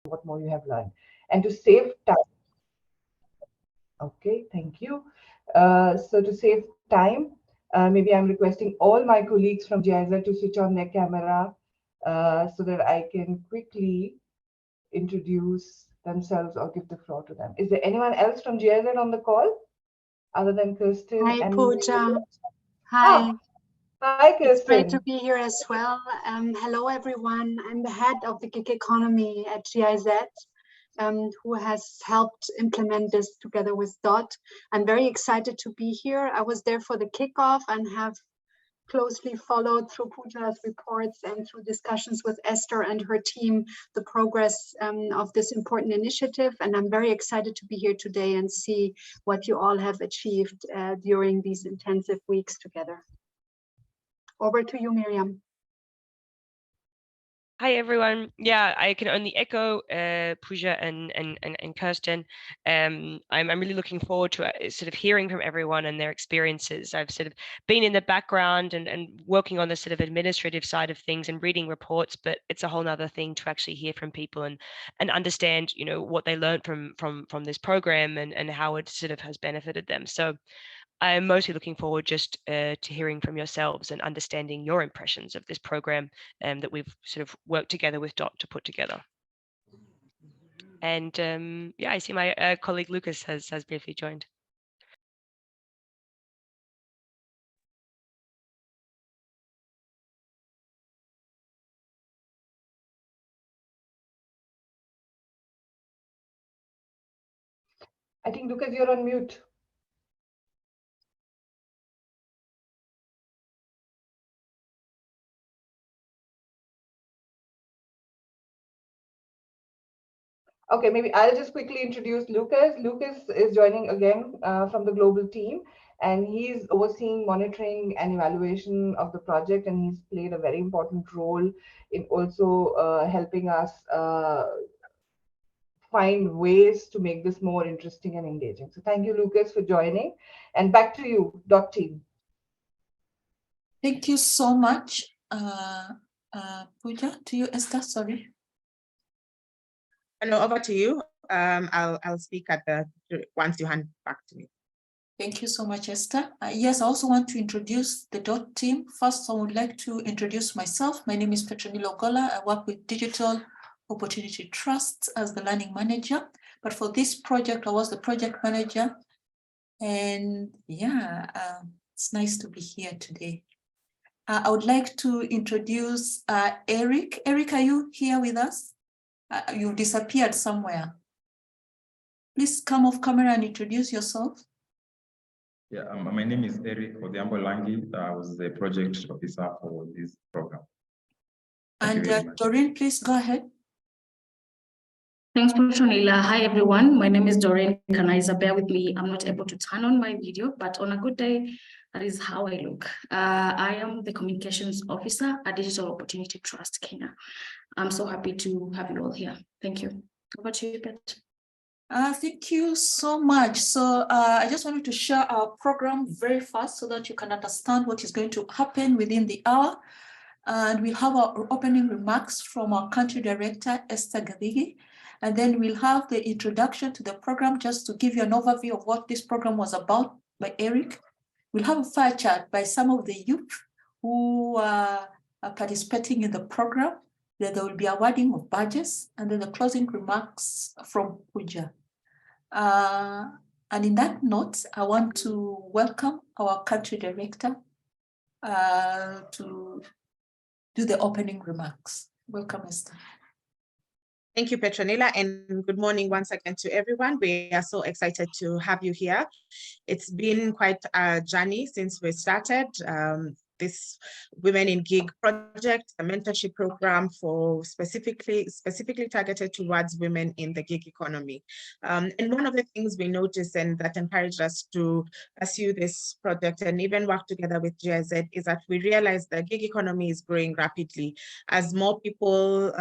what more you have learned. And to save time, okay, thank you. So to save time, maybe I'm requesting all my colleagues from GIZ to switch on their camera so that I can quickly introduce themselves or give the floor to them. Is there anyone else from GIZ on the call other than Kirsten? Hi, and Pooja. Ah, Hi. hi, Kirsten. It's great to be here as well. Hello, everyone. I'm the head of the gig economy at GIZ, who has helped implement this together with Dot. I'm very excited to be here. I was there for the kickoff and have closely followed through Pooja's reports and through discussions with Esther and her team the progress of this important initiative. And I'm very excited to be here today and see what you all have achieved during these intensive weeks together. Over to you, Miriam. Hi everyone. Yeah, I can only echo Pooja and Kirsten. I'm really looking forward to sort of hearing from everyone and their experiences. I've sort of been in the background and working on the sort of administrative side of things and reading reports, but it's a whole nother thing to actually hear from people and understand, you know, what they learned from this program and how it sort of has benefited them. So I'm mostly looking forward just to hearing from yourselves and understanding your impressions of this program that we've sort of worked together with Dot to put together. And yeah, I see my colleague Lucas has briefly joined. I think, Lucas, you're on mute. Okay, maybe I'll just quickly introduce Lucas. Lucas is joining again from the global team, and he's overseeing monitoring and evaluation of the project, and he's played a very important role in also helping us find ways to make this more interesting and engaging. So thank you, Lucas, for joining. And back to you, Dot team. Thank you so much. Pooja, to you, Esther, sorry. No, over to you. I'll speak at once you hand back to me. Thank you so much, Esther. Yes, I also want to introduce the Dot team. First, I would like to introduce myself. My name is Petronila Ogola. I work with Digital Opportunity Trust as the learning manager. But for this project, I was the project manager. And yeah, it's nice to be here today. I would like to introduce Eric. Eric, are you here with us? You disappeared somewhere. Please come off camera and introduce yourself. Yeah, my name is Eric Odhiambo Langi. I was the project officer for this program. And Doreen, please go ahead. Thanks, Petronila. Hi, everyone. My name is Doreen Kanaiza. Bear with me. I'm not able to turn on my video, but on a good day, that is how I look. I am the communications officer at Digital Opportunity Trust Kenya. I'm so happy to have you all here. Thank you. Over to you, Pet. Thank you so much. So I just wanted to share our program very fast so that you can understand what is going to happen within the hour. And we'll have our opening remarks from our country director, Esther Gadigi. And then we'll have the introduction to the program just to give you an overview of what this program was about by Eric. We'll have a fire chat by some of the youth who are participating in the program. Then there will be awarding of badges and then the closing remarks from Pooja. And in that note, I want to welcome our country director to do the opening remarks. Welcome, Esther. Thank you, Petronila, and good morning once again to everyone. We are so excited to have you here. It's been quite a journey since we started this Women in Gig project, a mentorship program for specifically targeted towards women in the gig economy. And one of the things we noticed and that encouraged us to pursue this project and even work together with GIZ is that we realized the gig economy is growing rapidly as more people,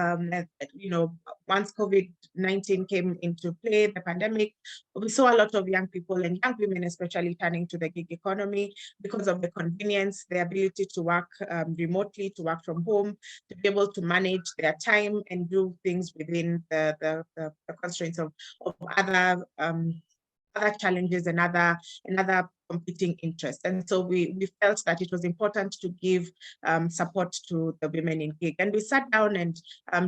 once COVID-19 came into play, the pandemic, we saw a lot of young people and young women especially turning to the gig economy because of the convenience, the ability ability to work remotely, to work from home, to be able to manage their time and do things within the constraints of other challenges and other competing interests. And so we felt that it was important to give support to the women in gig. And we sat down and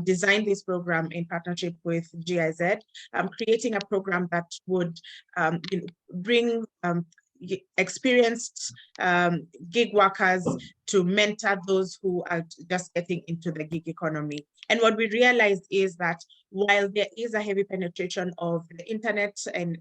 designed this program in partnership with GIZ, creating a program that would bring experienced gig workers to mentor those who are just getting into the gig economy. And what we realized is that while there is a heavy penetration of the internet and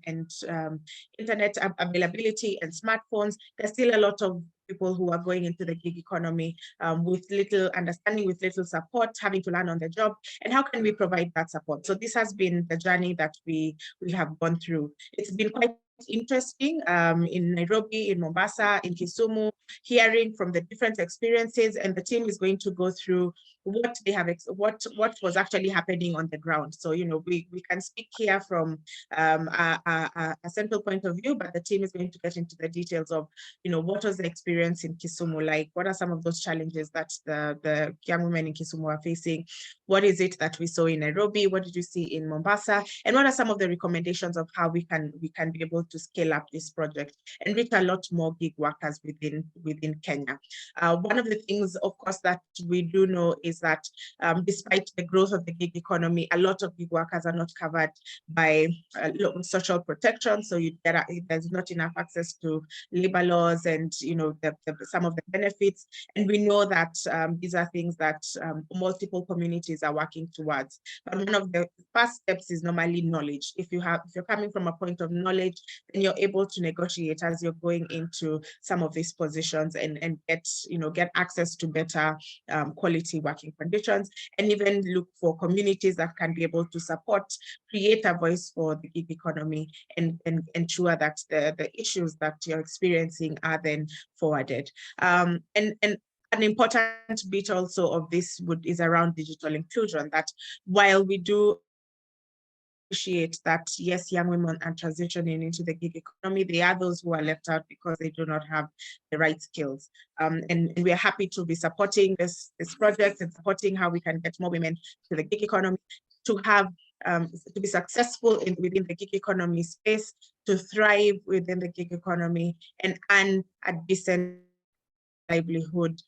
internet availability and smartphones, there's still a lot of people who are going into the gig economy with little understanding, with little support, having to learn on the job. And how can we provide that support? So this has been the journey that we have gone through. It's been quite interesting in Nairobi, in Mombasa, in Kisumu, hearing from the different experiences, and the team is going to go through what they have, what was actually happening on the ground. So, you know, we can speak here from a central point of view, but the team is going to get into the details of, you know, what was the experience in Kisumu like? What are some of those challenges that the young women in Kisumu are facing? What is it that we saw in Nairobi? What did you see in Mombasa? And what are some of the recommendations of how we can be able to scale up this project and reach a lot more gig workers within Kenya? One of the things, of course, that we do know is that despite the growth of the gig economy, a lot of gig workers are not covered by social protection. So there's not enough access to labor laws and, you know, some of the benefits. And we know that these are things that multiple communities are working towards. But one of the first steps is normally knowledge. If you're coming from a point of knowledge, then you're able to negotiate as you're going into some of these positions and get access to better quality working conditions, and even look for communities that can be able to support, create a voice for the gig economy, and ensure that the issues that you're experiencing are then forwarded. And an important bit also of this is around digital inclusion, that while we do appreciate that, yes, young women are transitioning into the gig economy, there are those who are left out because they do not have the right skills. And we are happy to be supporting this project and supporting how we can get more women to the gig economy, to have to be successful within the gig economy space, to thrive within the gig economy and earn a decent livelihood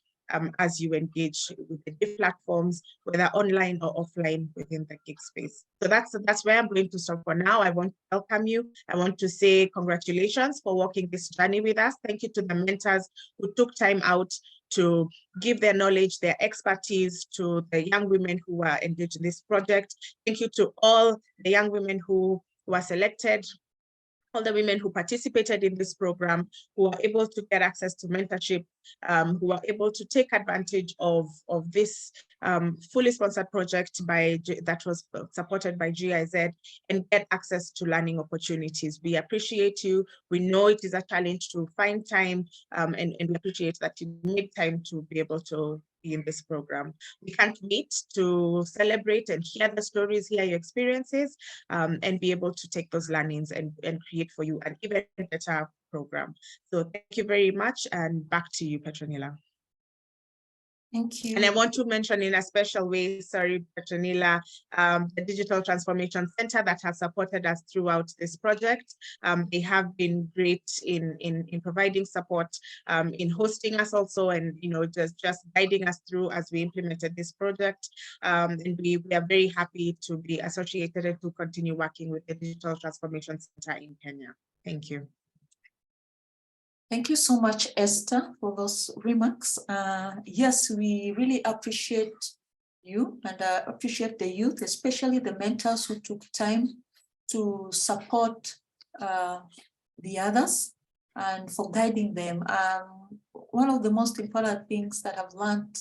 as you engage with the different platforms, whether online or offline within the gig space. So that's where I'm going to stop for now. I want to welcome you. I want to say congratulations for walking this journey with us. Thank you to the mentors who took time out to give their knowledge, their expertise to the young women who are engaged in this project. Thank you to all the young women who were selected, all the women who participated in this program, who are able to get access to mentorship, who are able to take advantage of this fully sponsored project that was supported by GIZ, and get access to learning opportunities. We appreciate you. We know it is a challenge to find time, and we appreciate that you made time to be able to be in this program. We can't wait to celebrate and hear the stories, hear your experiences, and be able to take those learnings and create for you an even better program. So thank you very much, and back to you, Petronila. Thank you. And I want to mention in a special way, sorry, Petronila, the Digital Transformation Center that has supported us throughout this project. They have been great in providing support, in hosting us also, and just guiding us through as we implemented this project. And we are very happy to be associated and to continue working with the Digital Transformation Center in Kenya. Thank you. Thank you so much, Esther, for those remarks. Yes, we really appreciate you and appreciate the youth, especially the mentors who took time to support the others and for guiding them. One of the most important things that I've learned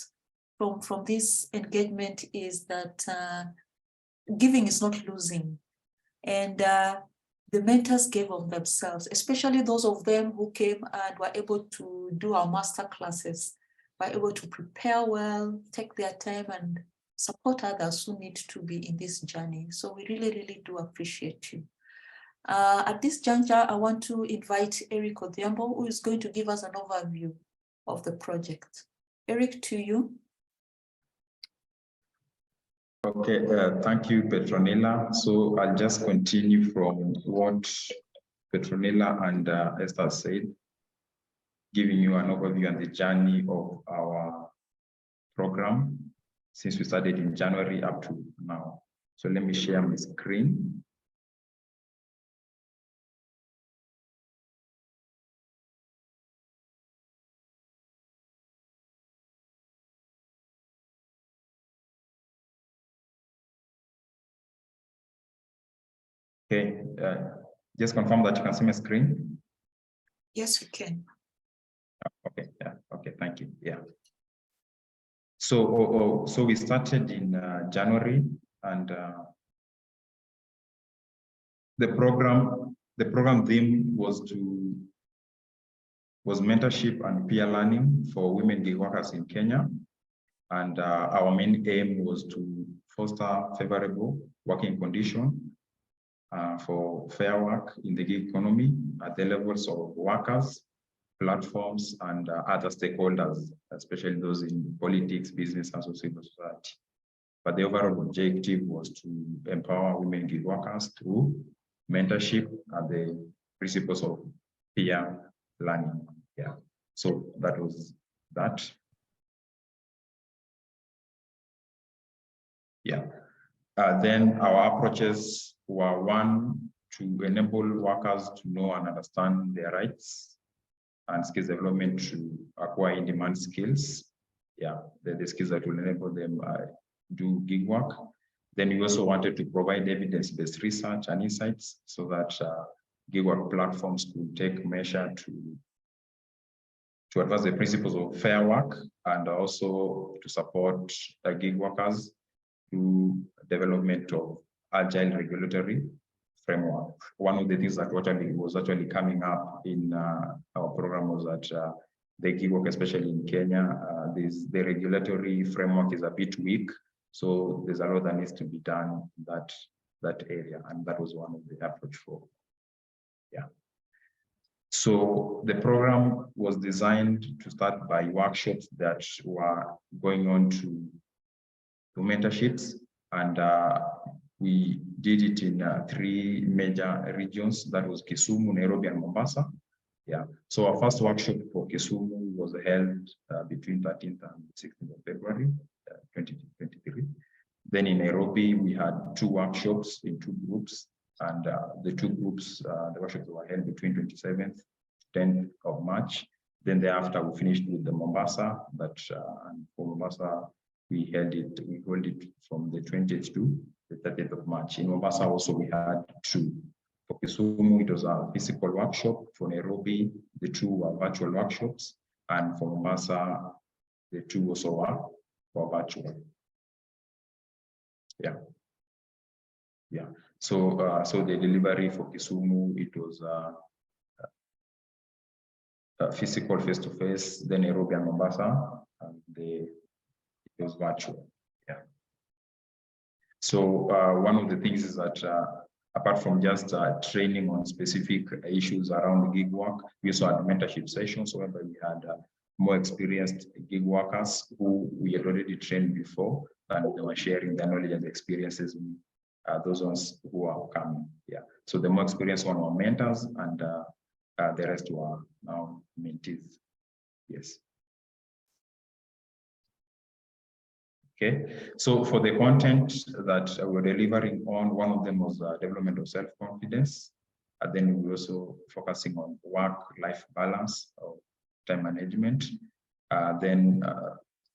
from this engagement is that giving is not losing. And the mentors gave of themselves, especially those of them who came and were able to do our master classes, were able to prepare well, take their time and support others who need to be in this journey. So we really, really do appreciate you. At this juncture, I want to invite Eric Odhiambo, who is going to give us an overview of the project. Eric, to you. Okay, thank you, Petronella. So I'll just continue from what Petronella and Esther said, giving you an overview on the journey of our program since we started in January up to now. So let me share my screen. Okay, just confirm that you can see my screen. Yes, we can. Okay, yeah, okay, thank you. Yeah. So, so we started in January, and the program theme was mentorship and peer learning for women gig workers in Kenya, and our main aim was to foster favorable working conditions for fair work in the gig economy at the levels of workers, platforms, and other stakeholders, especially those in politics, business, and civil society. But the overall objective was to empower women gig workers through mentorship and the principles of peer learning. Yeah, so that was that. Yeah, then our approaches were one, to enable workers to know and understand their rights, and skills development to acquire in-demand skills. Yeah, the skills that will enable them do gig work. Then we also wanted to provide evidence-based research and insights so that gig work platforms could take measure to advance the principles of fair work, and also to support gig workers through development of agile regulatory framework. One of the things that was actually coming up in our program was that the gig work, especially in Kenya, the regulatory framework is a bit weak. So there's a lot that needs to be done in that area, and that was one of the approach for. Yeah. So the program was designed to start by workshops that were going on to mentorships, and we did it in 3 major regions. That was Kisumu, Nairobi, and Mombasa. Yeah. So our first workshop for Kisumu was held between 13th and 16th of February, 2023. Then in Nairobi, we had 2 workshops in 2 groups, and the 2 groups, the workshops were held between 27th, 10th of March. Then thereafter, we finished with the Mombasa, and for Mombasa, we held it from the 20th to the 30th of March. In Mombasa also, we had 2. For Kisumu, it was a physical workshop. For Nairobi, the 2 were virtual workshops. And for Mombasa, the 2 also were virtual. Yeah. Yeah. So, so the delivery for Kisumu, it was physical face-to-face, then Nairobi and Mombasa, and it was virtual. Yeah. So one of the things is that apart from just training on specific issues around gig work, we also had mentorship sessions whereby we had more experienced gig workers who we had already trained before, and they were sharing their knowledge and experiences with those ones who are coming. Yeah. So the more experienced one were mentors, and the rest were now mentees. Yes. Okay, so for the content that we're delivering on, one of them was development of self-confidence. And then we're also focusing on work-life balance, or time management. Then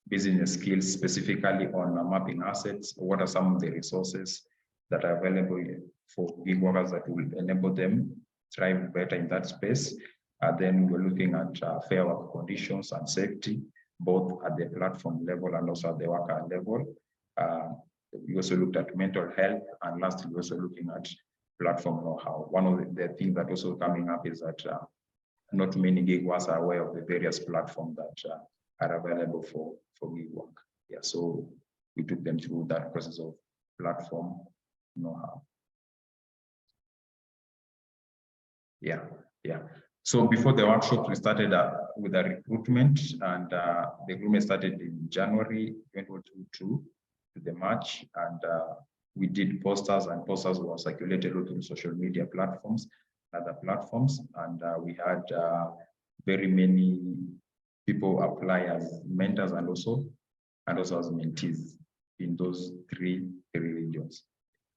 business skills, specifically on mapping assets. What are some of the resources that are available for gig workers that will enable them thrive better in that space? Then we're looking at fair work conditions and safety, both at the platform level and also at the worker level. We also looked at mental health, and lastly, we're also looking at platform know-how. One of the things that also coming up is that not many gig workers are aware of the various platforms that are available for gig work. Yeah, so we took them through that process of platform know-how. Yeah, yeah. So before the workshop, we started with a recruitment, and the recruitment started in January 2022 to the March, and we did posters, and posters were circulated on social media platforms, other platforms, and we had very many people apply as mentors and also as mentees in those three regions.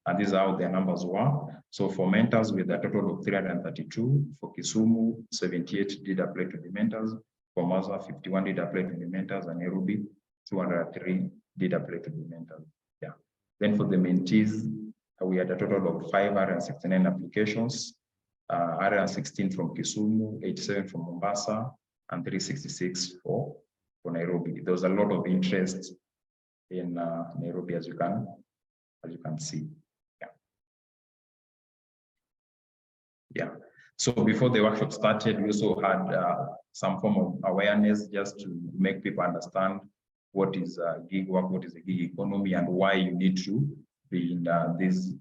And these are how their numbers were. So for mentors, we had a total of 332. For Kisumu, 78 did apply to the mentors. For Maza, 51 did apply to the mentors, and Nairobi, 203 did apply to the mentors. Yeah. Then for the mentees, we had a total of 569 applications, 116 from Kisumu, 87 from Mombasa, and 366 for Nairobi. There was a lot of interest in Nairobi, as you can see. Yeah. So before the workshop started, we also had some form of awareness just to make people understand what is gig work, what is the gig economy, and why you need to be in this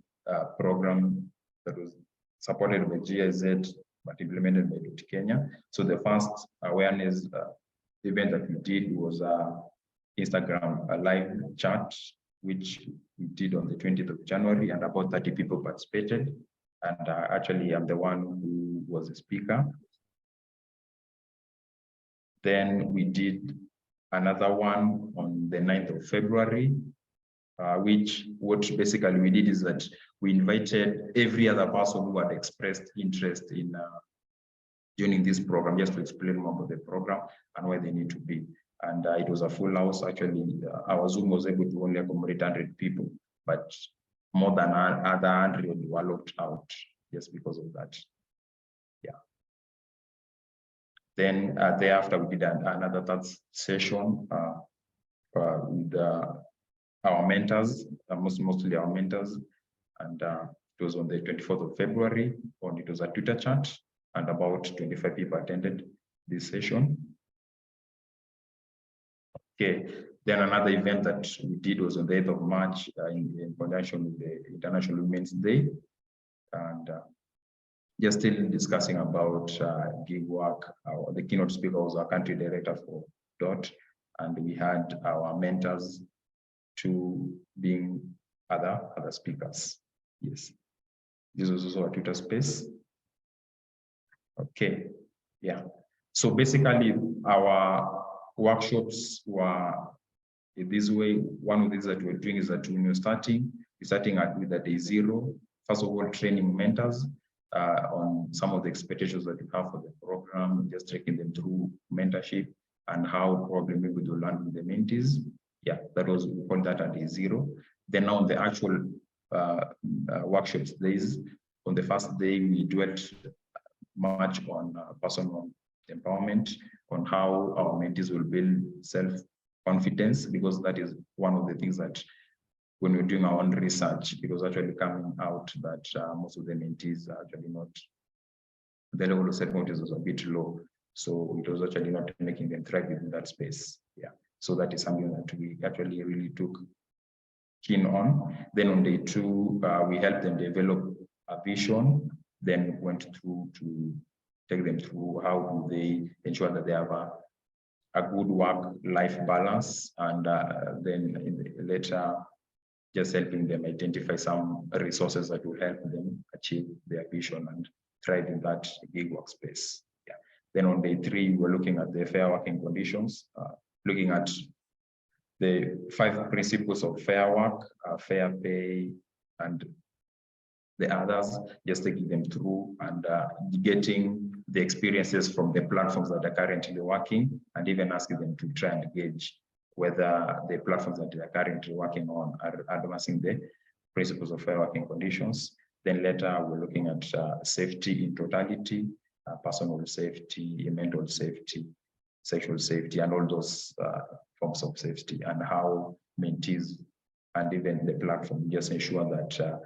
program that was supported by GIZ but implemented by Kenya. So the first awareness event that we did was Instagram live chat, which we did on the 20th of January, and about 30 people participated. And actually, I'm the one who was a speaker. Then we did another one on the 9th of February, what basically we did is that we invited every other person who had expressed interest in joining this program, just to explain more about the program and why they need to be. And it was a full house. Actually, our Zoom was able to only accommodate 100 people, but more than other 100 were locked out just because of that. Yeah. Then thereafter, we did another third session with our mentors, mostly our mentors, and it was on the 24th of February. It was a Twitter chat, and about 25 people attended this session. Okay, then another event that we did was on the 8th of March in conjunction with the International Women's Day, and just still discussing about gig work. The keynote speaker was our country director for DOT, and we had our mentors to being other speakers. Yes, this was also a Twitter space. Okay, yeah. So basically, our workshops were in this way. One of these that we're doing is that when we're starting with a day zero. First of all, training mentors on some of the expectations that you have for the program, just taking them through mentorship and how probably maybe they'll learn with the mentees. Yeah, we call that a day zero. Then on the actual workshops days, on the first day, we dwelt much on personal empowerment, on how our mentees will build self-confidence, because that is one of the things that when we're doing our own research, it was actually coming out that most of the mentees are actually not, the level of self-confidence was a bit low. So it was actually not making them thrive in that space. Yeah. So that is something that we actually really took keen on. Then on day two, we helped them develop a vision, then went through to take them through how do they ensure that they have a good work-life balance, and then later just helping them identify some resources that will help them achieve their vision and thrive in that gig workspace. Yeah. Then on day three, we're looking at the fair working conditions, looking at the 5 principles of fair work, fair pay, and the others, just taking them through and getting the experiences from the platforms that are currently working, and even asking them to try and gauge whether the platforms that they are currently working on are advancing the principles of fair working conditions. Then later, we're looking at safety in totality, personal safety, mental safety, sexual safety, and all those forms of safety, and how mentees and even the platform just ensure that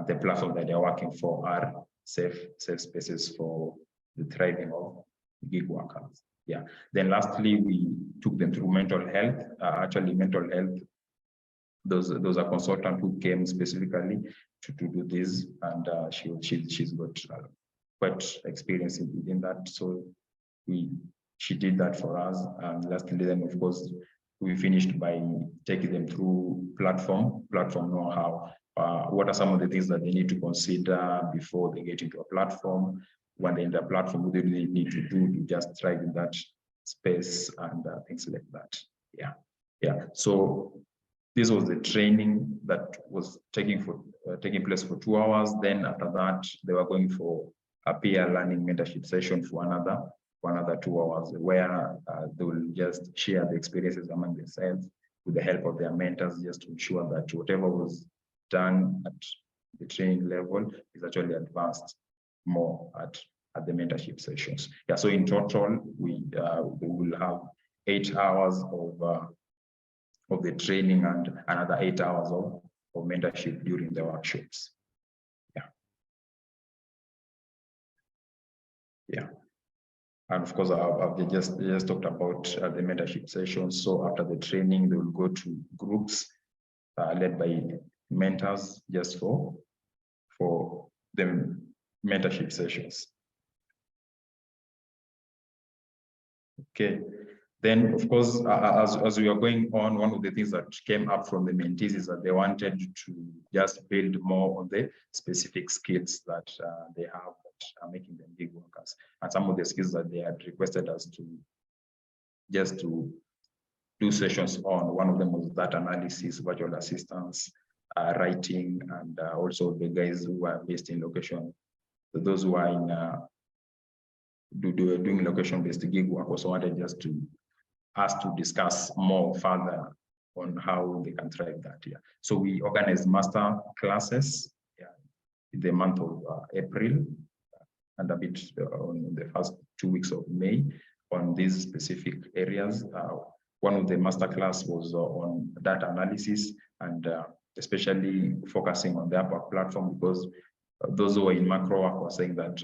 the platform that they're working for are safe spaces for the thriving of gig workers. Yeah. Then lastly, we took them through mental health. Actually, mental health, those are consultants who came specifically to do this, and she's got quite experienced within that. So she did that for us. And lastly, then of course, we finished by taking them through platform know-how. What are some of the things that they need to consider before they get into a platform? When they're in the platform, what do they need to do to just thrive in that space and things like that? Yeah. So this was the training that was taking place for 2 hours. Then after that, they were going for a peer learning mentorship session for another 2 hours, where they will just share the experiences among themselves with the help of their mentors, just to ensure that whatever was done at the training level is actually advanced more at the mentorship sessions. Yeah, so in total, we will have 8 hours of the training and another 8 hours of mentorship during the workshops. Yeah. And of course, I've just talked about the mentorship sessions. So after the training, they will go to groups led by mentors just for the mentorship sessions. Okay. Then, of course, as we are going on, one of the things that came up from the mentees is that they wanted to just build more on the specific skills that they have that are making them gig workers. And some of the skills that they had requested us to do sessions on, one of them was data analysis, virtual assistance, writing, and also the guys who are based in location. So those who are in doing location-based gig work also wanted just to us to discuss more further on how they can thrive that year. So we organized master classes in the month of April and a bit on the first 2 weeks of May on these specific areas. One of the master class was on data analysis and especially focusing on the Upwork platform, because those who are in macro work were saying that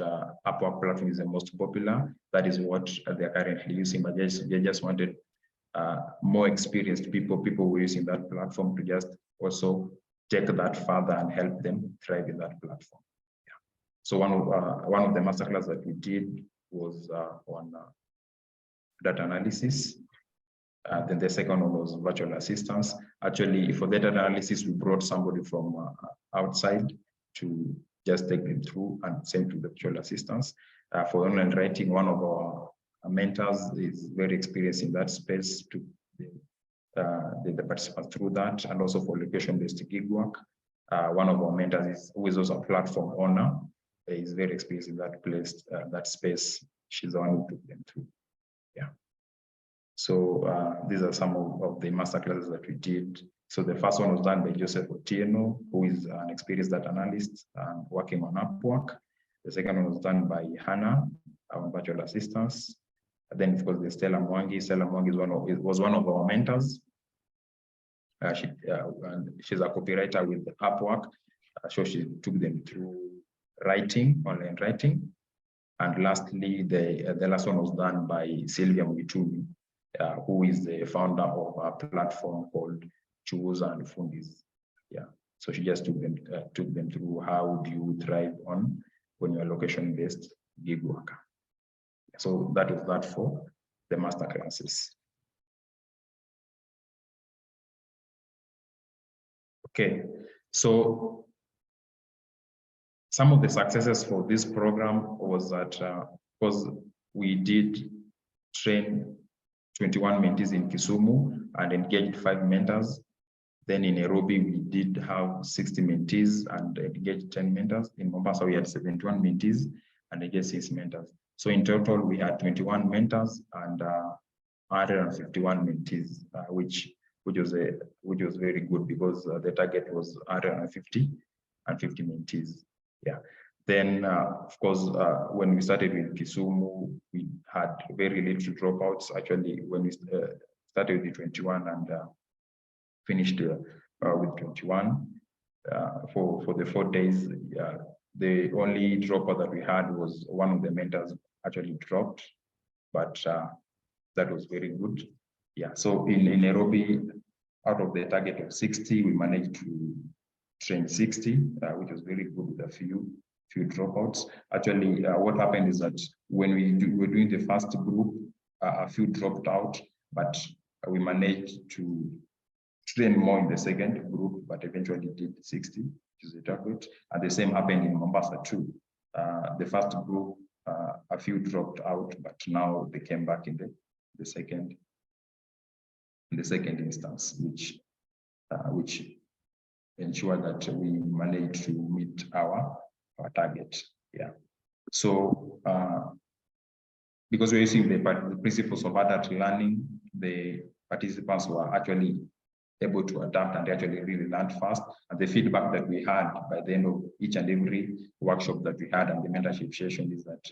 Upwork platform is the most popular. That is what they're currently using, but they just wanted more experienced people who are using that platform to just also take that further and help them thrive in that platform. Yeah. So one of the masterclass that we did was on data analysis. Then the second one was virtual assistance. Actually, for data analysis, we brought somebody from outside to just take them through, and same to the virtual assistance. For online writing, one of our mentors is very experienced in that space to the participants through that, and also for location-based gig work. One of our mentors who is also a platform owner, is very experienced in that place, that space. She's the one who took them through. Yeah. So these are some of the masterclasses that we did. So the first one was done by Joseph Otieno, who is an experienced data analyst working on Upwork. The second one was done by Hannah, our virtual assistants. And then, of course, there's Stella Mwangi. Stella Mwangi was one of our mentors. She's a copywriter with Upwork. So she took them through writing, online writing. And lastly, the last one was done by Sylvia Mwitumi, who is the founder of a platform called Chuuza and Fundis. Yeah. So she just took them through how do you thrive when you're location-based gig worker. So that is that for the master classes. Okay. So some of the successes for this program was that because we did train 21 mentees in Kisumu and engaged 5 mentors. Then in Nairobi, we did have 60 mentees and engaged 10 mentors. In Mombasa, we had 71 mentees and engaged 6 mentors. So in total, we had 21 mentors and 151 mentees, which was very good, because the target was 150 and 50 mentees. Yeah. Then, of course, when we started with Kisumu, we had very little dropouts. Actually, when we started with the 21 and finished with 21 for the 4 days, the only dropout that we had was one of the mentors actually dropped, but that was very good. Yeah. So in Nairobi, out of the target of 60, we managed to train 60, which was very good with a few few dropouts. Actually, what happened is that when we were doing the first group, a few dropped out, but we managed to train more in the second group, but eventually did 60, which is the target. And the same happened in Mombasa too. The first group, a few dropped out, but now they came back in the second instance, which ensure that we manage to meet our target. Yeah. So because we're using the principles of adult learning, the participants were actually able to adapt and actually really learned fast. And the feedback that we had by the end of each and every workshop that we had and the mentorship session is that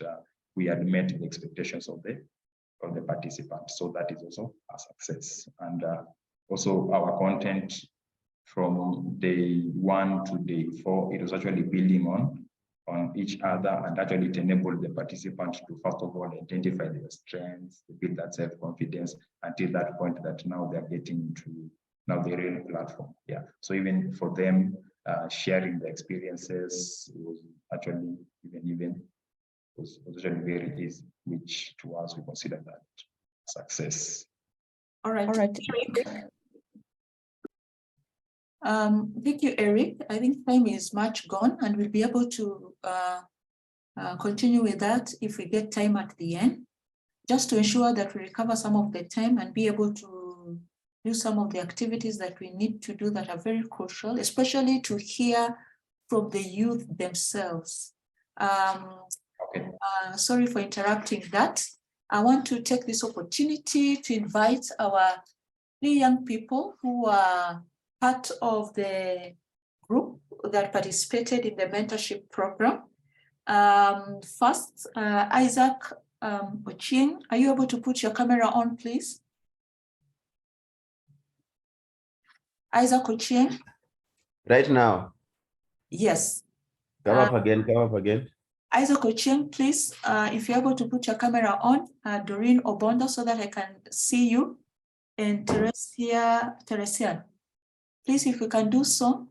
we had met the expectations of the participants. So that is also a success. And also our content from day 1 to day 4, it was actually building on each other, and actually it enabled the participants to first of all identify their strengths, build that self-confidence until that point that now they're getting into the real platform. Yeah. So even for them, sharing the experiences was actually was actually very easy, which to us we consider that success. All right. Thank you, Eric. I think time is much gone, and we'll be able to continue with that if we get time at the end, just to ensure that we recover some of the time and be able to do some of the activities that we need to do that are very crucial, especially to hear from the youth themselves. Sorry for interrupting that. I want to take this opportunity to invite our 3 young people who are part of the group that participated in the mentorship program. First, Isaac Ochieng, are you able to put your camera on, please? Isaac Ochieng? Right now? Yes. Come up again. Isaac Ochieng, please, if you're able to put your camera on, Doreen Obondo, so that I can see you, and Teresia, please, if you can do so.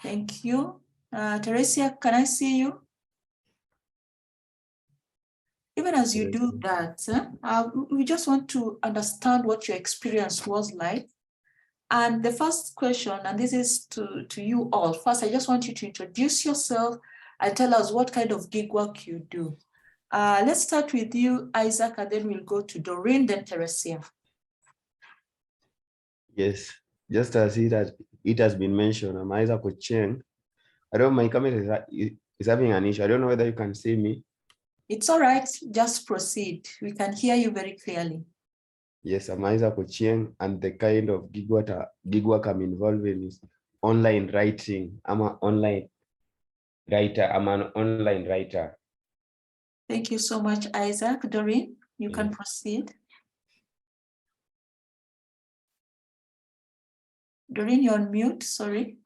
Thank you. Teresia, can I see you? Even as you do that, we just want to understand what your experience was like. And the first question, and this is to you all. First, I just want you to introduce yourself and tell us what kind of gig work you do. Let's start with you, Isaac, and then we'll go to Doreen, then Teresia. Yes, just as it has been mentioned, I'm Isaac Ochieng. I don't know, my camera is having an issue. I don't know whether you can see me. It's all right, just proceed. We can hear you very clearly. Yes, I'm Isaac Ochieng, and the kind of gig work I'm involved in is online writing. I'm an online writer. Thank you so much, Isaac. Doreen, you can proceed. Doreen, you're on mute, sorry.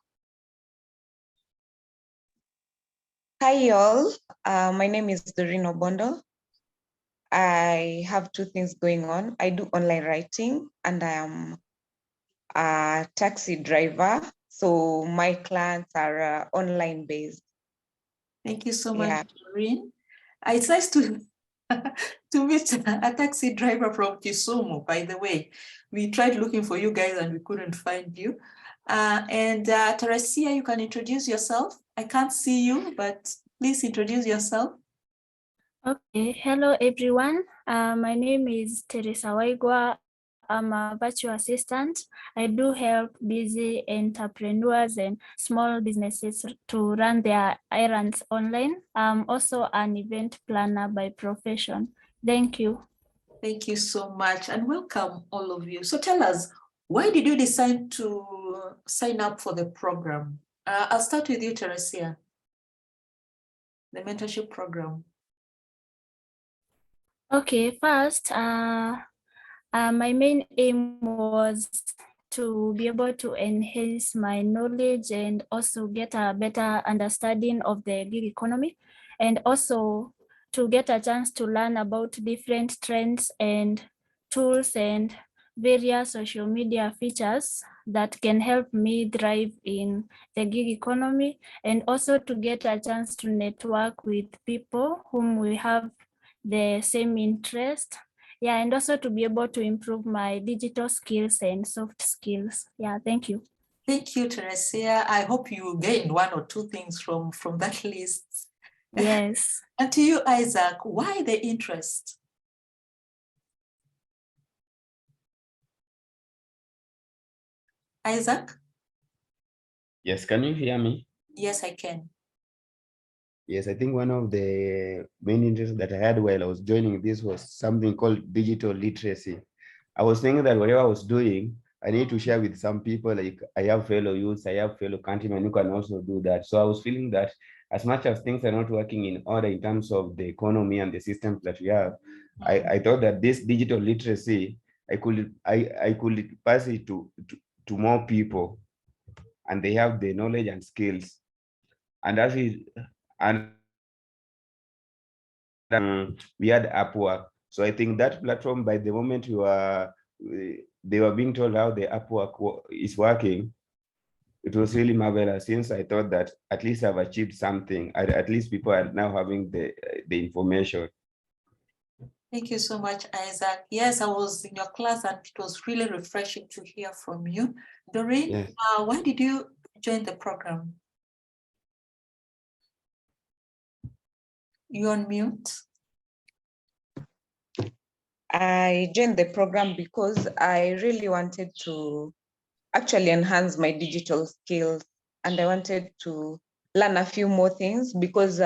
Hi, all. My name is Doreen Obondo. I have 2 things going on. I do online writing, and I am a taxi driver. So my clients are online based. Thank you so much, Doreen. It's nice to meet a taxi driver from Kisumu, by the way. We tried looking for you guys and we couldn't find you. And Teresia, you can introduce yourself. I can't see you, but please introduce yourself. Okay, hello everyone. My name is Teresa Waigwa. I'm a virtual assistant. I do help busy entrepreneurs and small businesses to run their errands online. I'm also an event planner by profession. Thank you. Thank you so much, and welcome all of you. So tell us, why did you decide to sign up for the program? I'll start with you, Teresia. The mentorship program. Okay, first, my main aim was to be able to enhance my knowledge and also get a better understanding of the gig economy, and also to get a chance to learn about different trends and tools and various social media features that can help me thrive in the gig economy, and also to get a chance to network with people whom we have the same interest. Yeah, and also to be able to improve my digital skills and soft skills. Yeah, thank you. Thank you, Teresia. I hope you gained one or two things from that list. Yes. And to you, Isaac, why the interest? Isaac? Yes, can you hear me? Yes, I can. Yes, I think one of the main interests that I had while I was joining this was something called digital literacy. I was thinking that whatever I was doing, I need to share with some people. Like I have fellow youths, I have fellow countrymen who can also do that. So I was feeling that as much as things are not working in order in terms of the economy and the systems that we have, I thought that this digital literacy, I could pass it to more people, and they have the knowledge and skills. And that is, and we had Upwork. So I think that platform, by the moment they were being told how the Upwork is working, it was really marvelous, since I thought that at least I've achieved something. At least people are now having the information. Thank you so much, Isaac. Yes, I was in your class and it was really refreshing to hear from you. Doreen, Yes. why did you join the program? You're on mute. I joined the program because I really wanted to actually enhance my digital skills, and I wanted to learn a few more things because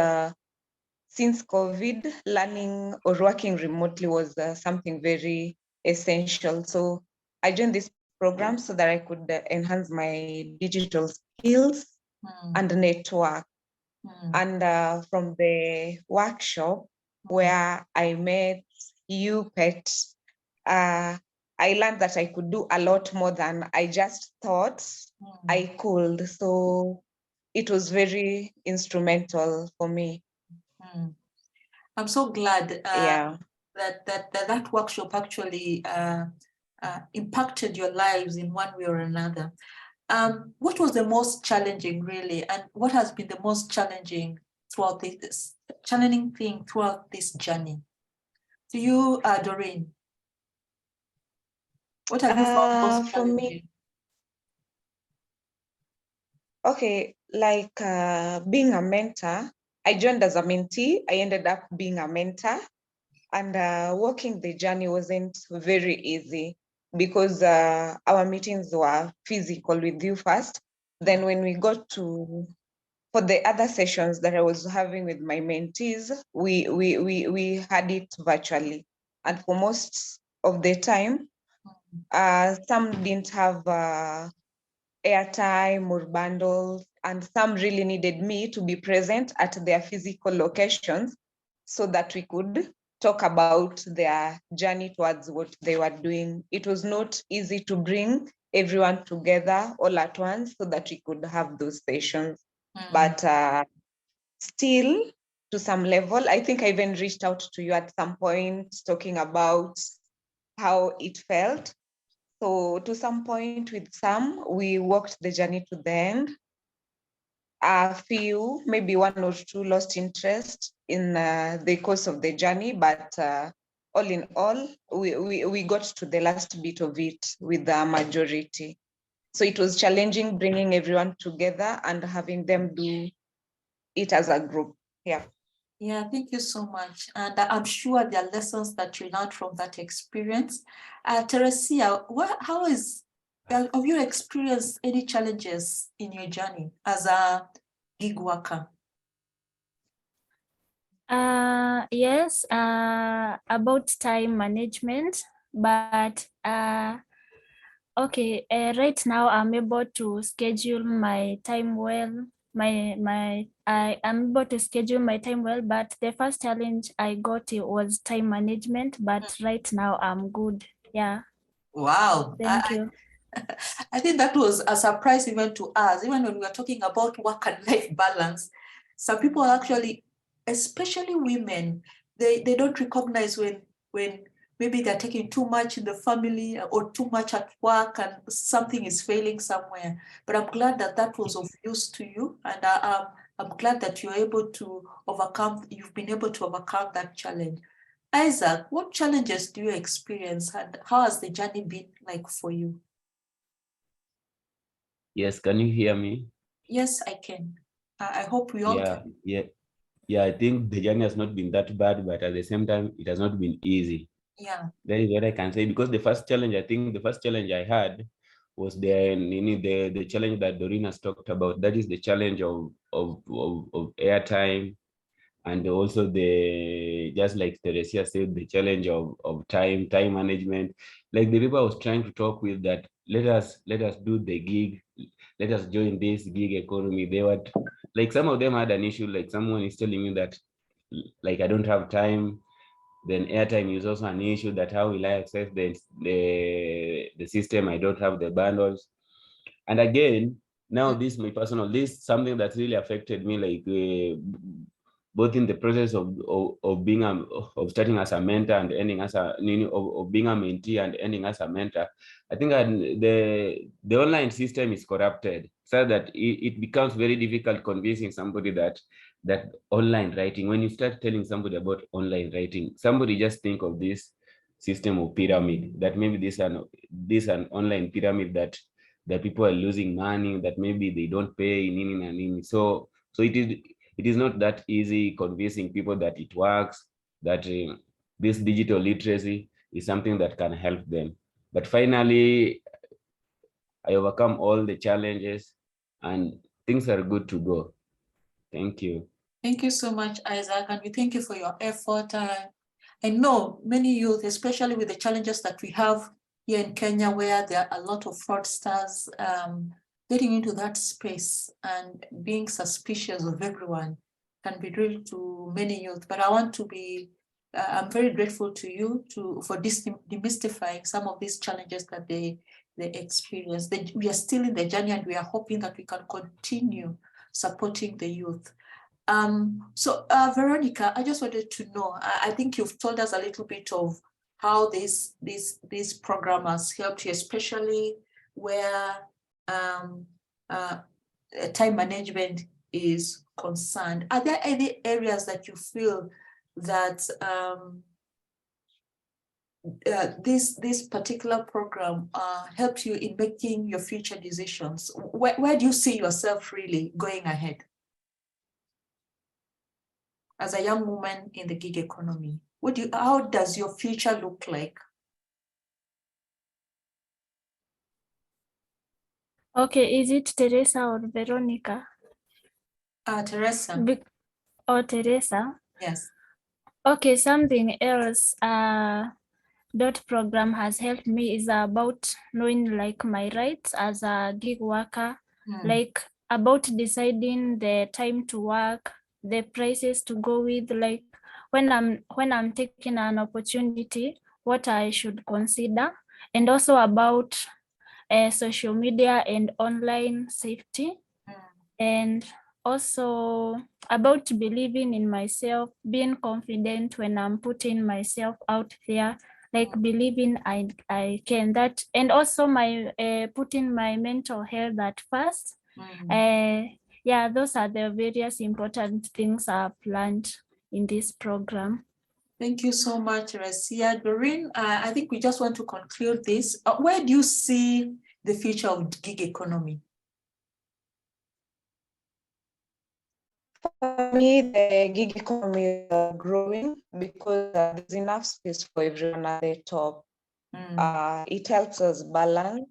since COVID, learning or working remotely was something very essential. So I joined this program so that I could enhance my digital skills and network. And from the workshop where I met you, Pet, I learned that I could do a lot more than I just thought I could. So it was very instrumental for me. I'm so glad Yeah. that workshop actually impacted your lives in one way or another. What was the most challenging, really, and what has been the most challenging throughout this challenging thing throughout this journey? To you, Doreen, what have you found most For me, challenging? okay, like being a mentor, I joined as a mentee. I ended up being a mentor, and walking the journey wasn't very easy because our meetings were physical with you first. Then when we got to for the other sessions that I was having with my mentees, we had it virtually, and for most of the time, some didn't have airtime or bundles, and some really needed me to be present at their physical locations so that we could talk about their journey towards what they were doing. It was not easy to bring everyone together all at once so that we could have those sessions. But still, to some level, I think I even reached out to you at some point talking about how it felt. So to some point with some, we walked the journey to the end. A few, maybe one or two, lost interest in the course of the journey, but all in all, we got to the last bit of it with the majority. So it was challenging bringing everyone together and having them do it as a group. Yeah. Yeah, thank you so much. And I'm sure there are lessons that you learned from that experience. Teresia, have you experienced any challenges in your journey as a gig worker? Yes, about time management, but okay, right now I'm able to schedule my time well. I am able to schedule my time well, but the first challenge I got was time management, but right now I'm good. Yeah. Wow. Thank you. I think that was a surprise even to us, even when we were talking about work and life balance. Some people actually, especially women, they don't recognize when maybe they're taking too much in the family or too much at work and something is failing somewhere. But I'm glad that that was of use to you. And I'm glad that you're able to you've been able to overcome that challenge. Isaac, what challenges do you experience and how has the journey been like for you? Yes, can you hear me? Yes, I can. I hope we all can. Yeah, I think the journey has not been that bad, but at the same time, it has not been easy. Yeah. That is what I can say, because the first challenge I had was the challenge that Doreen has talked about. That is the challenge of airtime, and also just like Teresia said, the challenge of time management. Like the people I was trying to talk with, that let us do the gig, let us join this gig economy. They were like, some of them had an issue, like someone is telling me that like I don't have time. Then airtime is also an issue, that how will I access the system? I don't have the bundles. And again, now this is something that really affected me, like both in the process of being of starting as a mentor and ending as of being a mentee and ending as a mentor. I think the online system is corrupted, so that it becomes very difficult convincing somebody that online writing, when you start telling somebody about online writing, somebody just think of this system of pyramid, that maybe this an online pyramid that people are losing money, that maybe they don't pay nini. So it is not that easy convincing people that it works, that this digital literacy is something that can help them. But finally, I overcome all the challenges and things are good to go. Thank you. Thank you so much, Isaac, and we thank you for your effort. I know many youth, especially with the challenges that we have here in Kenya, where there are a lot of fraudsters, getting into that space and being suspicious of everyone can be real to many youth. But I want to be, I'm very grateful to you for demystifying some of these challenges that they experience. We are still in the journey and we are hoping that we can continue supporting the youth. So Veronica, I just wanted to know, I think you've told us a little bit of how this program has helped you, especially where time management is concerned. Are there any areas that you feel that this particular program helped you in making your future decisions? Where do you see yourself really going ahead as a young woman in the gig economy? How does your future look like? Okay, is it Teresa or Veronica? Teresa. Teresa? Yes. Okay, something else DOT program has helped me is about knowing like my rights as a gig worker, like about deciding the time to work, the prices to go with, like when I'm taking an opportunity, what I should consider, and also about social media and online safety, and also about believing in myself, being confident when I'm putting myself out there, like believing I can that, and also my putting my mental health at first. Yeah, those are the various important things I've learned in this program. Thank you so much, Rasia. Doreen, I think we just want to conclude this. Where do you see the future of gig economy? For me, the gig economy is growing because there's enough space for everyone at the top. It helps us balance.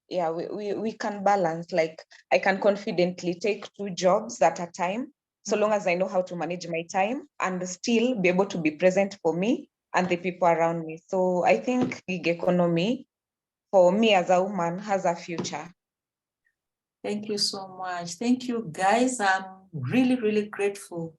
Yeah, we can balance. Like I can confidently take 2 jobs at a time, so long as I know how to manage my time and still be able to be present for me and the people around me. So I think gig economy, for me as a woman, has a future. Thank you so much. Thank you, guys. I'm really, really grateful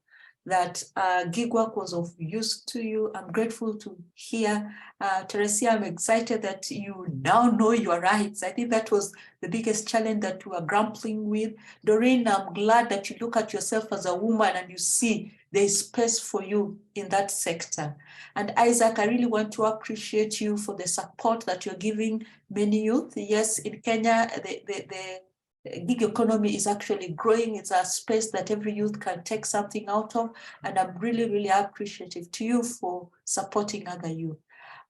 that gig work was of use to you. I'm grateful to hear. Teresia, I'm excited that you now know your rights. I think that was the biggest challenge that we are grappling with. Doreen, I'm glad that you look at yourself as a woman and you see there's space for you in that sector. And Isaac, I really want to appreciate you for the support that you're giving many youth. Yes, in Kenya, the gig economy is actually growing. It's a space that every youth can take something out of. And I'm really, really appreciative to you for supporting other youth.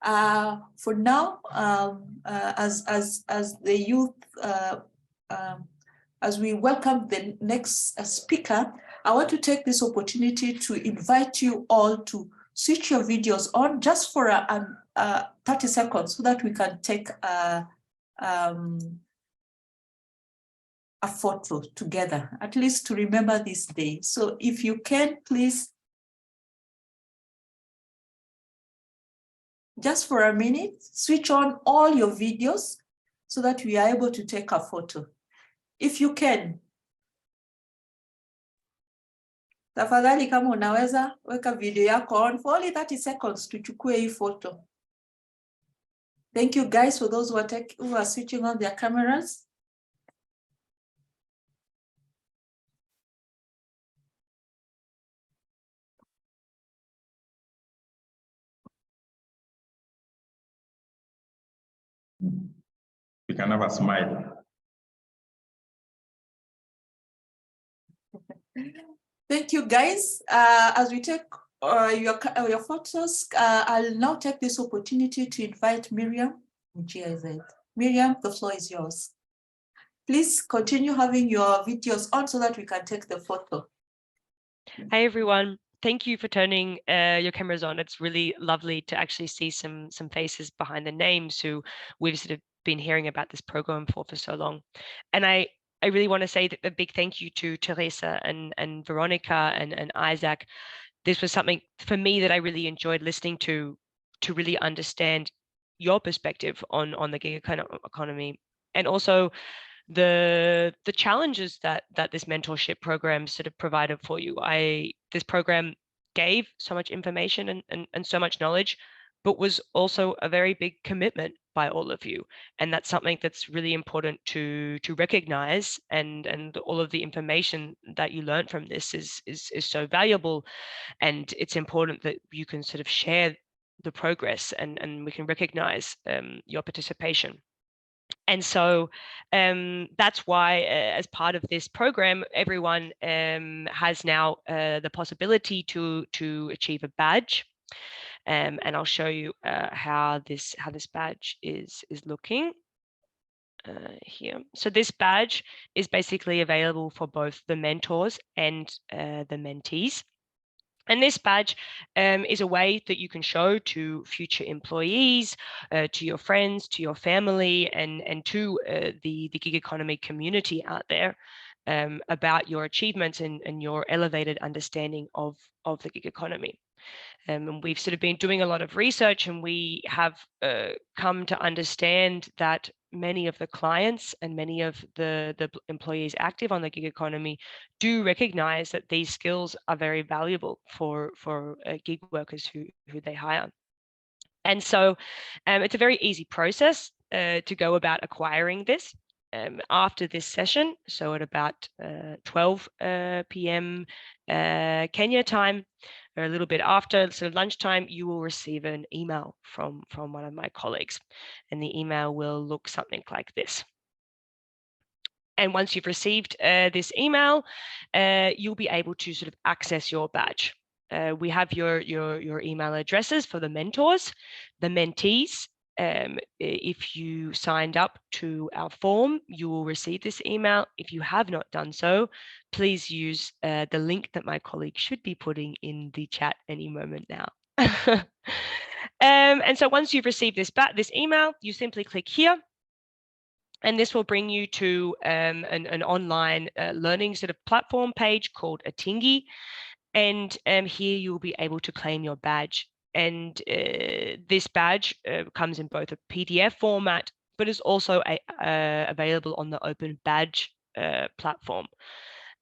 For now, as the youth, as we welcome the next speaker, I want to take this opportunity to invite you all to switch your videos on just for 30 seconds so that we can take a photo together, at least to remember this day. So if you can, please, just for a minute, switch on all your videos so that we are able to take a photo. If you can. Tafadhali kama unaweza, weka video yako on for only 30 seconds tuchukue hii photo. Thank you guys for those who are switching on their cameras. We can have a smile. Thank you guys. As we take your photos, I'll now take this opportunity to invite Miriam from GIZ. Miriam, the floor is yours. Please continue having your videos on so that we can take the photo. Hi, everyone. Thank you for turning your cameras on. It's really lovely to actually see some faces behind the names who we've sort of been hearing about this program for so long. And I really want to say that a big thank you to Teresa and Veronica and Isaac. This was something for me that I really enjoyed listening to really understand your perspective on the gig economy, and also the challenges that this mentorship program sort of provided for you. This program gave so much information and so much knowledge, but was also a very big commitment by all of you. And that's something that's really important to recognize, and all of the information that you learned from this is so valuable. And it's important that you can sort of share the progress and we can recognize your participation. And so that's why, as part of this program, everyone has now the possibility to achieve a badge. And I'll show you how this badge is looking here. So this badge is basically available for both the mentors and the mentees. And this badge is a way that you can show to future employees, to your friends, to your family, and to the gig economy community out there about your achievements and your elevated understanding of the gig economy. And we've sort of been doing a lot of research, and we have come to understand that many of the clients and many of the employees active on the gig economy do recognize that these skills are very valuable for gig workers who they hire. And so it's a very easy process to go about acquiring this. After this session, so at about 12 p.m. Kenya time, or a little bit after sort of lunchtime, you will receive an email from one of my colleagues, and the email will look something like this. And once you've received this email, you'll be able to sort of access your badge. We have your email addresses for the mentors, the mentees. If you signed up to our form, you will receive this email. If you have not done so, please use the link that my colleague should be putting in the chat any moment now. And so once you've received this email, you simply click here. And this will bring you to an online learning sort of platform page called Atingi. And here you'll be able to claim your badge. And this badge comes in both a PDF format, but is also available on the Open Badge platform.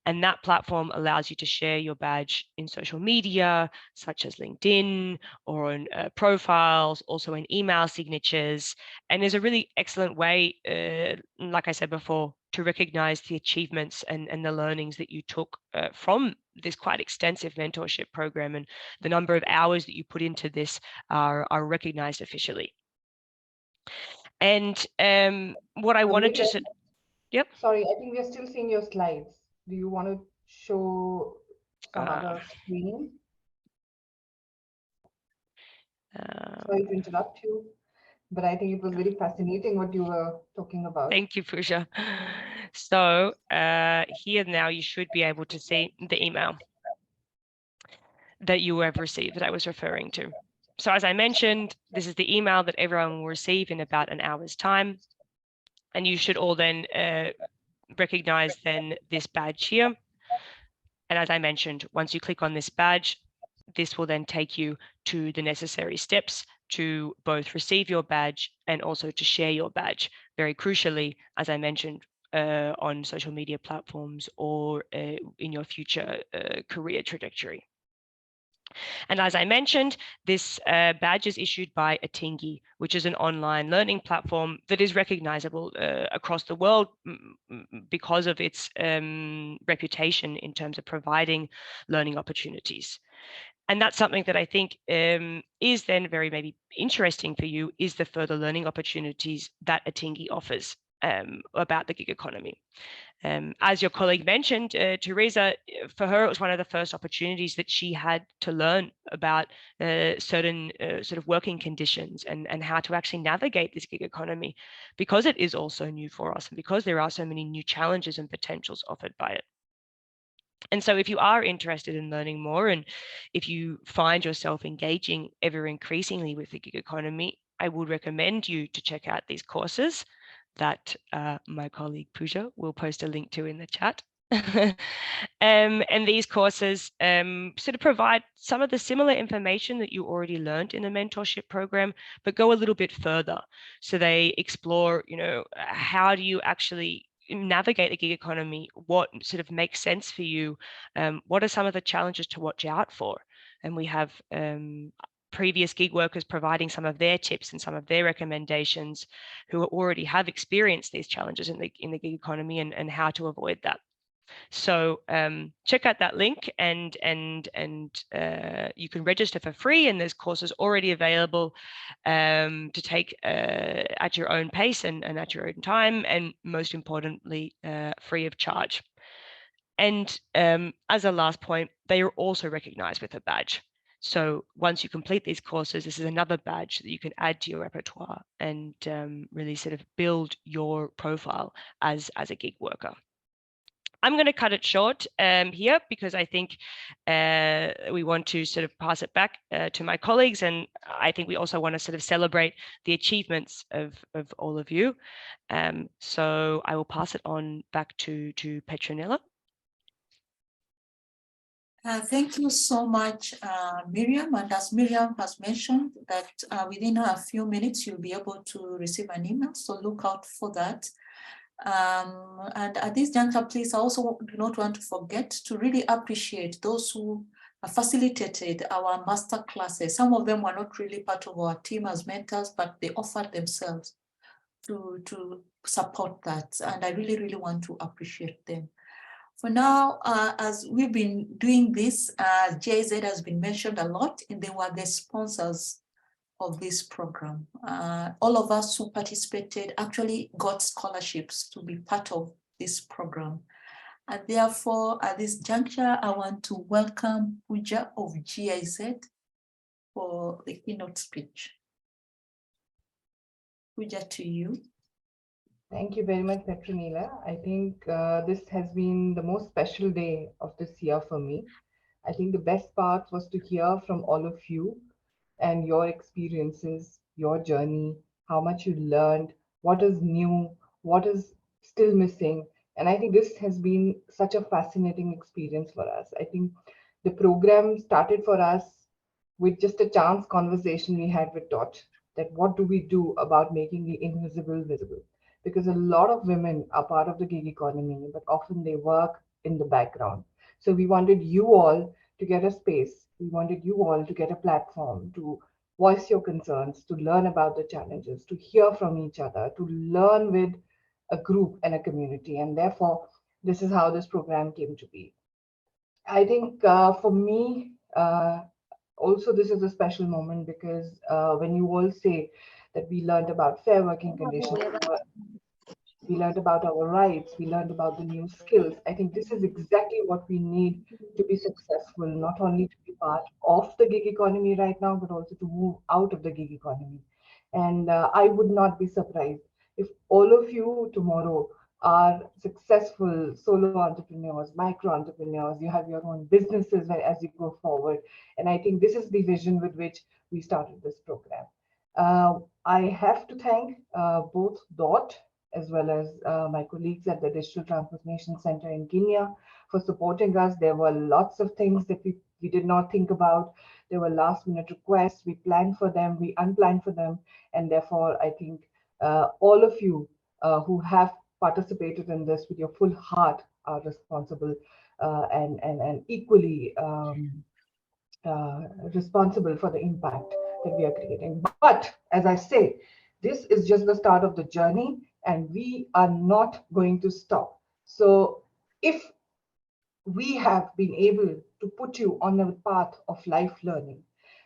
And that platform allows you to share your badge in social media, such as LinkedIn or on profiles, also in email signatures. And is a really excellent way, like I said before, to recognize the achievements and the learnings that you took from this quite extensive mentorship program, and the number of hours that you put into this are recognized officially. And what I wanted to, yep. Sorry, I think we are still seeing your slides. Do you want to show some other screen? Sorry to interrupt you, but I think it was very fascinating what you were talking about. Thank you, Pooja. So here now you should be able to see the email that you have received that I was referring to. So as I mentioned, this is the email that everyone will receive in about an hour's time. And you should all then recognize then this badge here. And as I mentioned, once you click on this badge, this will then take you to the necessary steps to both receive your badge and also to share your badge. Very crucially, as I mentioned, on social media platforms or in your future career trajectory. And as I mentioned, this badge is issued by Atingi, which is an online learning platform that is recognizable across the world because of its reputation in terms of providing learning opportunities. And that's something that I think is then very maybe interesting for you, is the further learning opportunities that Atingi offers about the gig economy. As your colleague mentioned, Teresa, for her, it was one of the first opportunities that she had to learn about certain sort of working conditions and how to actually navigate this gig economy, because it is also new for us and because there are so many new challenges and potentials offered by it. And so if you are interested in learning more, and if you find yourself engaging ever increasingly with the gig economy, I would recommend you to check out these courses that my colleague Pooja will post a link to in the chat. And these courses sort of provide some of the similar information that you already learned in the mentorship program, but go a little bit further. So they explore, you know, how do you actually navigate the gig economy, what sort of makes sense for you, what are some of the challenges to watch out for. And we have previous gig workers providing some of their tips and some of their recommendations who already have experienced these challenges in the gig economy and how to avoid that. So check out that link and you can register for free, and there's courses already available to take at your own pace and at your own time, and most importantly, free of charge. And as a last point, they are also recognized with a badge. So once you complete these courses, this is another badge that you can add to your repertoire and really sort of build your profile as a gig worker. I'm going to cut it short here because I think we want to sort of pass it back to my colleagues, and I think we also want to sort of celebrate the achievements of all of you. So I will pass it on back to Petronella. Thank you so much, Miriam. And as Miriam has mentioned, that within a few minutes, you'll be able to receive an email. So look out for that. And at this juncture, please, I also do not want to forget to really appreciate those who facilitated our master classes. Some of them were not really part of our team as mentors, but they offered themselves to support that. And I really, really want to appreciate them. For now, as we've been doing this, GIZ has been mentioned a lot, and they were the sponsors of this program. All of us who participated actually got scholarships to be part of this program. And therefore, at this juncture, I want to welcome Pooja of GIZ for the keynote speech. Pooja, to you. Thank you very much, Petronella. I think this has been the most special day of this year for me. I think the best part was to hear from all of you and your experiences, your journey, how much you learned, what is new, what is still missing. And I think this has been such a fascinating experience for us. I think the program started for us with just a chance conversation we had with Dot, that what do we do about making the invisible visible? Because a lot of women are part of the gig economy, but often they work in the background. So we wanted you all to get a space. We wanted you all to get a platform to voice your concerns, to learn about the challenges, to hear from each other, to learn with a group and a community. And therefore, this is how this program came to be. I think for me, also this is a special moment because when you all say that we learned about fair working conditions, we learned about our rights, we learned about the new skills. I think this is exactly what we need to be successful, not only to be part of the gig economy right now, but also to move out of the gig economy. And I would not be surprised if all of you tomorrow are successful solo entrepreneurs, micro entrepreneurs, you have your own businesses as you go forward. And I think this is the vision with which we started this program. I have to thank both DOT as well as my colleagues at the Digital Transformation Center in Kenya for supporting us. There were lots of things that we did not think about. There were last minute requests. We planned for them, we unplanned for them. And therefore, I think all of you who have participated in this with your full heart are responsible and equally responsible for the impact that we are creating. But as I say, this is just the start of the journey and we are not going to stop. So if we have been able to put you on a path of life learning,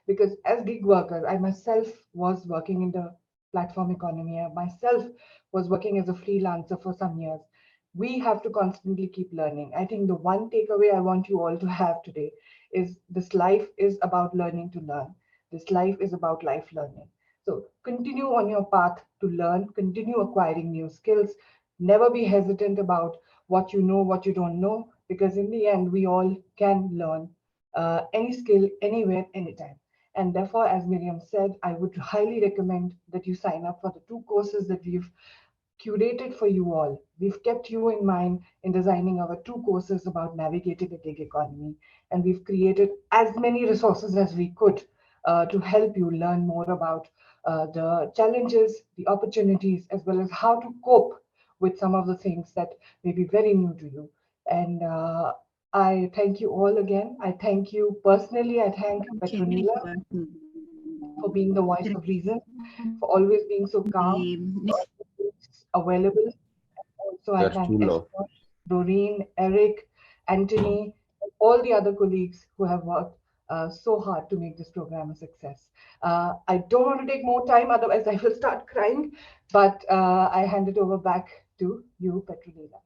because as gig workers, I myself was working in the platform economy. I myself was working as a freelancer for some years. We have to constantly keep learning. I think the one takeaway I want you all to have today is this life is about learning to learn. This life is about life learning. So continue on your path to learn, continue acquiring new skills. Never be hesitant about what you know, what you don't know, because in the end, we all can learn any skill, anywhere, anytime. And therefore, as Miriam said, I would highly recommend that you sign up for the 2 courses that we've curated for you all. We've kept you in mind in designing our 2 courses about navigating the gig economy. And we've created as many resources as we could to help you learn more about the challenges, the opportunities, as well as how to cope with some of the things that may be very new to you. And I thank you all again. I thank you personally. I thank Petronila for being the voice of reason, for always being so calm, available. Also, I thank Esther, Doreen, Eric, Anthony, and all the other colleagues who have worked so hard to make this program a success. I don't want to take more time, otherwise I will start crying, but I hand it over back to you, Petronila.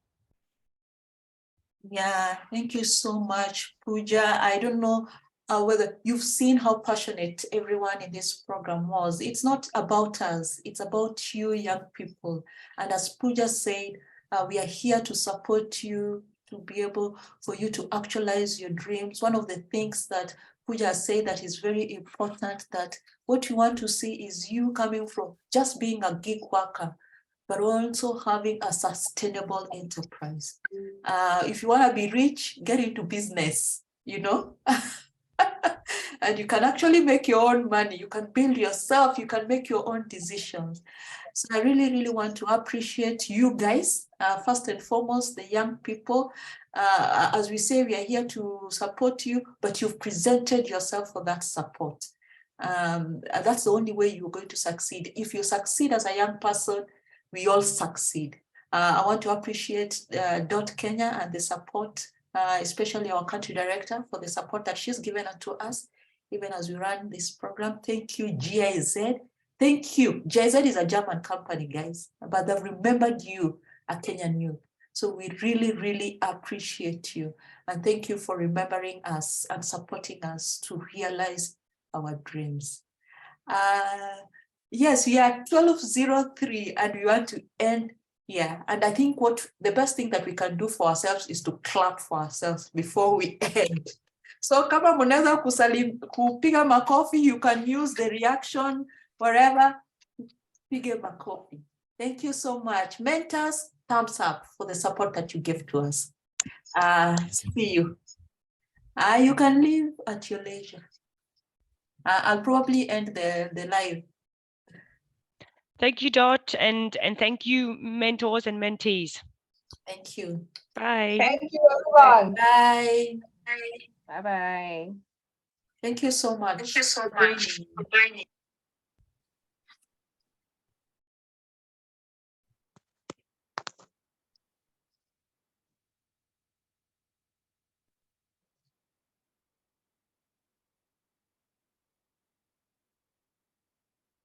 Yeah, thank you so much, Pooja. I don't know whether you've seen how passionate everyone in this program was. It's not about us, it's about you young people. And as Pooja said, we are here to support you, to be able for you to actualize your dreams. One of the things that Pooja said that is very important, that what you want to see is you coming from just being a gig worker, but also having a sustainable enterprise. If you want to be rich, get into business, you know? And you can actually make your own money. You can build yourself, you can make your own decisions. So I really, really want to appreciate you guys, first and foremost, the young people. As we say, we are here to support you, but you've presented yourself for that support. That's the only way you're going to succeed. If you succeed as a young person, we all succeed. I want to appreciate Dot Kenya and the support, especially our country director, for the support that she's given to us, even as we run this program. Thank you, GIZ. Thank you. GIZ is a German company, guys, but they've remembered you, a Kenyan youth. So we really, really appreciate you. And thank you for remembering us and supporting us to realize our dreams. Yes, we are 12:03 and we want to end here. And I think what the best thing that we can do for ourselves is to clap for ourselves before we end. So kama mnaweza kupiga makofi, you can use the reaction wherever, pige makofi. Thank you so much. Mentors, thumbs up for the support that you give to us. See you. You can leave at your leisure. I'll probably end the live. Thank you, Dot, and thank you, mentors and mentees. Thank you. Bye. Thank you, everyone. Bye. Bye-bye. Thank you so much. Thank you so much for joining.